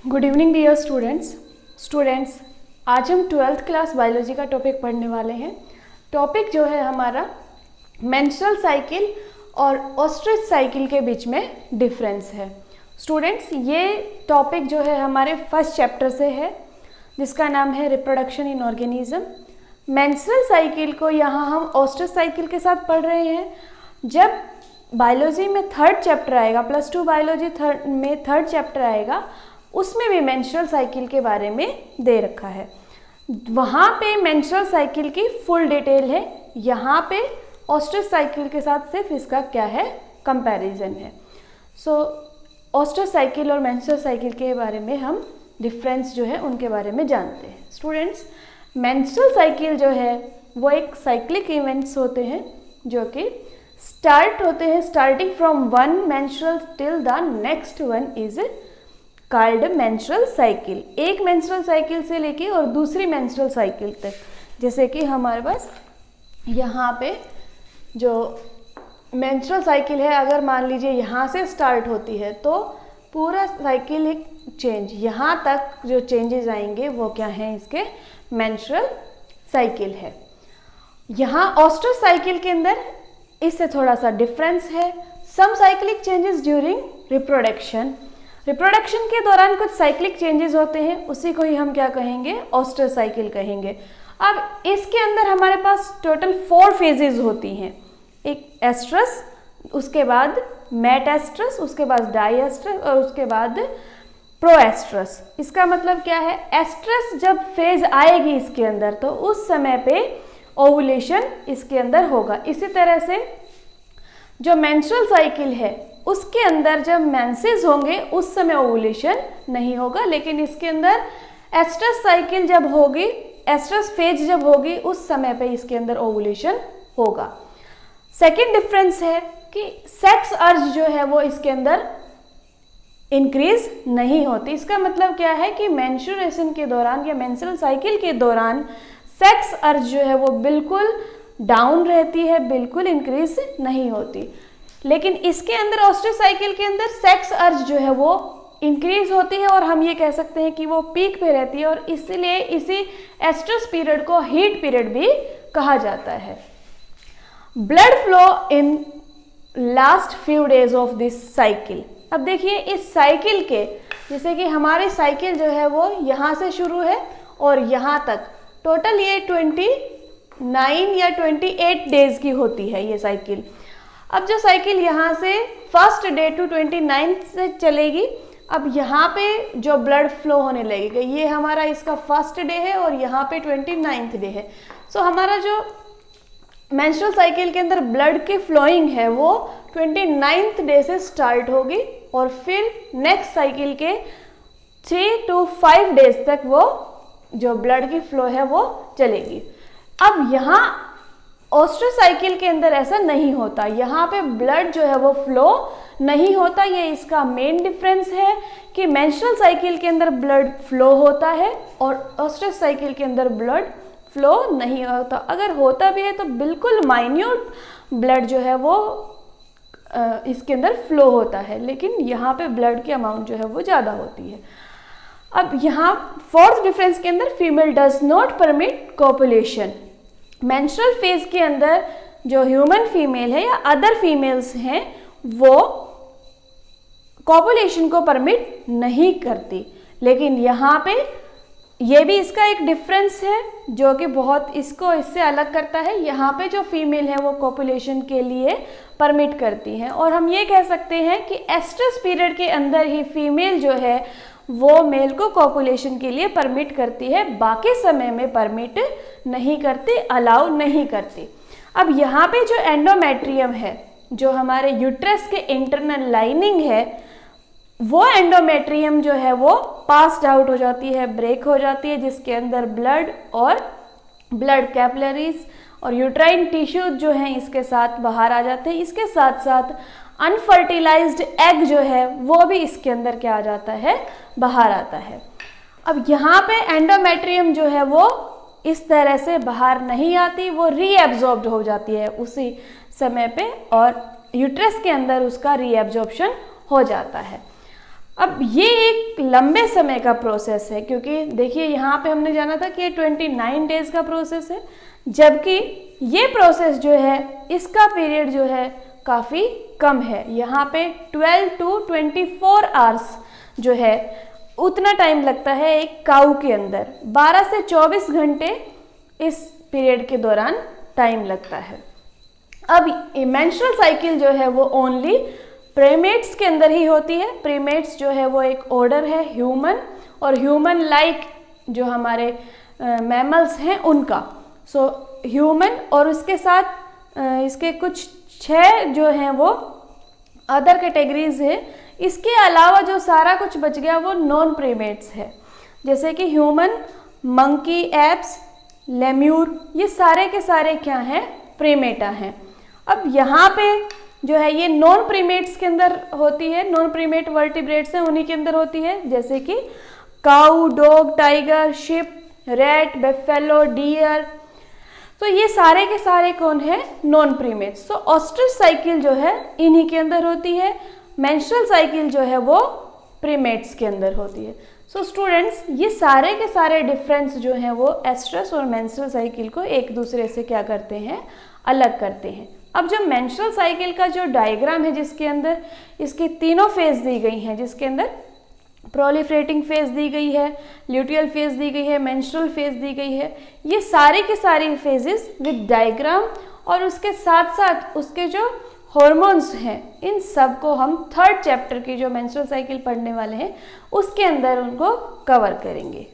Good evening dear students. आज हम 12th class biology का टॉपिक पढ़ने वाले हैं। टॉपिक जो है हमारा मेंस्ट्रुअल साइकिल और ऑस्ट्रिच साइकिल के बीच में डिफरेंस है। स्टूडेंट्स, ये टॉपिक जो है हमारे फर्स्ट चैप्टर से है जिसका नाम है reproduction in organism. Menstrual cycle को यहाँ हम ऑस्ट्रिच साइकिल के साथ पढ़ रहे हैं। जब बायोलॉजी में थर्ड चैप्टर आएगा, +2 बायोलॉजी में थर्ड चैप्टर आएगा, उसमें भी मेंस्ट्रुअल साइकिल के बारे में दे रखा है। वहाँ पे मेंस्ट्रुअल साइकिल की फुल डिटेल है, यहाँ पे ऑस्ट्रिच साइकिल के साथ सिर्फ इसका क्या है, कंपैरिजन है। सो ऑस्ट्रिच साइकिल और मेंस्ट्रुअल साइकिल के बारे में हम डिफरेंस जो है उनके बारे में जानते हैं। स्टूडेंट्स, मेंस्ट्रुअल साइकिल जो है वो एक साइक्लिक इवेंट्स होते हैं जो कि स्टार्ट होते हैं, starting from one menstrual till the next one is called menstrual cycle. एक मेंस्ट्रुअल साइकिल से लेके और दूसरी मेंस्ट्रुअल साइकिल तक, जैसे कि हमारे पास यहाँ पे जो मेंस्ट्रुअल साइकिल है, अगर मान लीजिए यहाँ से स्टार्ट होती है तो पूरा साइकिल एक चेंज, यहाँ तक जो चेंजेस आएंगे वो क्या हैं, इसके मेंस्ट्रुअल साइकिल है। यहाँ ऑस्ट्रिच साइकिल के अंदर इससे थोड़ा सा डिफरेंस है। Some cyclic changes during reproduction, reproduction के दौरान कुछ साइक्लिक चेंजेस होते हैं, उसी को ही हम क्या कहेंगे, ऑस्ट्रिच साइकिल कहेंगे। अब इसके अंदर हमारे पास टोटल 4 फेजेस होती हैं। एक एस्ट्रस, उसके बाद मेटास्ट्रस, उसके बाद डाइएस्ट्रस और उसके बाद प्रोएस्ट्रस। इसका मतलब क्या है, एस्ट्रस जब फेज आएगी इसके अंदर तो उस समय पे ओवुलेशन इसके अंदर होगा। इसी तरह से जो मेंस्ट्रुअल साइकिल है उसके अंदर जब मेंसेस होंगे उस समय ओवुलेशन नहीं होगा, लेकिन इसके अंदर एस्ट्रस साइकिल जब होगी, एस्ट्रस फेज जब होगी उस समय पे इसके अंदर ओवुलेशन होगा। सेकेंड डिफरेंस है कि सेक्स अर्ज जो है वो इसके अंदर इंक्रीज नहीं होती। इसका मतलब क्या है कि मेंस्ट्रुएशन के दौरान या मेंस्ट्रुअल साइकिल के दौरान सेक्स अर्ज जो है वो बिल्कुल डाउन रहती है, बिल्कुल इंक्रीज नहीं होती। लेकिन इसके अंदर ऑस्ट्रिच साइकिल के अंदर सेक्स अर्ज जो है वो इंक्रीज होती है और हम ये कह सकते हैं कि वो पीक पे रहती है, और इसलिए इसी एस्ट्रस पीरियड को हीट पीरियड भी कहा जाता है। Blood flow in last few days of this cycle. अब देखिए इस साइकिल के, जैसे कि हमारी साइकिल जो है वो यहाँ से शुरू है और यहाँ तक टोटल ये 29 या 28 डेज की होती है ये साइकिल। अब जो साइकिल यहाँ से फर्स्ट डे टू 29 से चलेगी, अब यहाँ पे जो ब्लड फ्लो होने लगेगा, ये हमारा इसका फर्स्ट डे है और यहाँ पे 29th डे है। सो हमारा जो मेंस्ट्रुअल साइकिल के अंदर ब्लड की फ्लोइंग है वो 29th डे से स्टार्ट होगी और फिर नेक्स्ट साइकिल के 3 to 5 डेज तक वो जो ब्लड की फ्लो है वो चलेगी। अब यहाँ ऑस्ट्रिच साइकिल के अंदर ऐसा नहीं होता, यहाँ पे ब्लड जो है वो फ्लो नहीं होता। ये इसका मेन डिफरेंस है कि मेंस्ट्रुअल साइकिल के अंदर ब्लड फ्लो होता है और ऑस्ट्रिच साइकिल के अंदर ब्लड फ्लो नहीं होता। अगर होता भी है तो बिल्कुल माइन्यूट ब्लड जो है वो इसके अंदर फ्लो होता है, लेकिन यहाँ पे ब्लड की अमाउंट जो है वो ज़्यादा होती है। अब यहाँ फोर्थ डिफरेंस के अंदर female does not permit copulation. Menstrual phase के अंदर जो ह्यूमन फीमेल है या अदर फीमेल्स हैं वो कॉपुलेशन को परमिट नहीं करती, लेकिन यहाँ पे ये भी इसका एक डिफरेंस है जो कि बहुत इसको इससे अलग करता है। यहाँ पे जो फीमेल है वो कॉपुलेशन के लिए परमिट करती हैं, और हम ये कह सकते हैं कि एस्ट्रस पीरियड के अंदर ही फीमेल जो है वो मेल को कॉपुलेशन के लिए परमिट करती है, बाकी समय में परमिट नहीं करती, अलाउ नहीं करती। अब यहाँ पे जो एंडोमेट्रियम है, जो हमारे यूट्रस के इंटरनल लाइनिंग है, वो एंडोमेट्रियम जो है वो पास्ड आउट हो जाती है, ब्रेक हो जाती है, जिसके अंदर ब्लड और ब्लड कैपिलरीज और यूट्राइन टिश्यू जो हैं इसके साथ बाहर आ जाते हैं। इसके साथ साथ अनफर्टिलाइज्ड एग जो है वो भी इसके अंदर क्या आ जाता है, बाहर आता है। अब यहाँ पे एंडोमेट्रियम जो है वो इस तरह से बाहर नहीं आती, वो रीएब्जॉर्ब्ड हो जाती है उसी समय पे और यूट्रस के अंदर उसका रीएब्जॉर्प्शन हो जाता है। अब ये एक लंबे समय का प्रोसेस है, क्योंकि देखिए यहाँ पे हमने जाना था कि ये 29 डेज का प्रोसेस है, जबकि ये प्रोसेस जो है इसका पीरियड जो है काफ़ी कम है। यहाँ पे 12 to 24 आवर्स जो है उतना टाइम लगता है एक काऊ के अंदर, 12 से 24 घंटे इस पीरियड के दौरान टाइम लगता है। अब मेंस्ट्रुअल साइकिल जो है वो ओनली प्रीमेट्स के अंदर ही होती है। प्रीमेट्स जो है वो एक ऑर्डर है ह्यूमन और ह्यूमन लाइक जो हमारे मैमल्स हैं उनका। सो ह्यूमन और उसके साथ इसके कुछ 6 जो हैं वो अदर कैटेगरीज है। इसके अलावा जो सारा कुछ बच गया वो नॉन प्रीमेट्स है, जैसे कि ह्यूमन, मंकी, एप्स, लेम्यूर, ये सारे के सारे क्या हैं, प्रीमेटा हैं। अब यहाँ पे जो है ये नॉन प्रीमेट्स के अंदर होती है, नॉन प्रीमेट वर्टिब्रेट्स हैं उन्हीं के अंदर होती है, जैसे कि cow, dog, tiger, sheep, rat, buffalo, deer. तो ये सारे के सारे कौन है, नॉन प्रीमेट्स। तो ऑस्ट्रिच साइकिल जो है इन्हीं के अंदर होती है, मेंस्ट्रुअल साइकिल जो है वो प्रीमेट्स के अंदर होती है। सो स्टूडेंट्स, ये सारे के सारे डिफरेंस जो हैं वो एस्ट्रस और मेंस्ट्रुअल साइकिल को एक दूसरे से क्या करते हैं, अलग करते हैं। अब जो मेंस्ट्रुअल साइकिल का जो डायग्राम है जिसके अंदर इसकी तीनों फेज दी गई हैं, जिसके अंदर प्रोलिफरेटिंग फेज दी गई है, ल्यूटियल फेज दी गई है, मेंस्ट्रुअल फेज दी गई है, ये सारी के सारी फेजेस विद डायग्राम और उसके साथ साथ उसके जो हॉर्मोन्स हैं, इन सब को हम 3rd चैप्टर की जो मेंस्ट्रुअल साइकिल पढ़ने वाले हैं उसके अंदर उनको कवर करेंगे।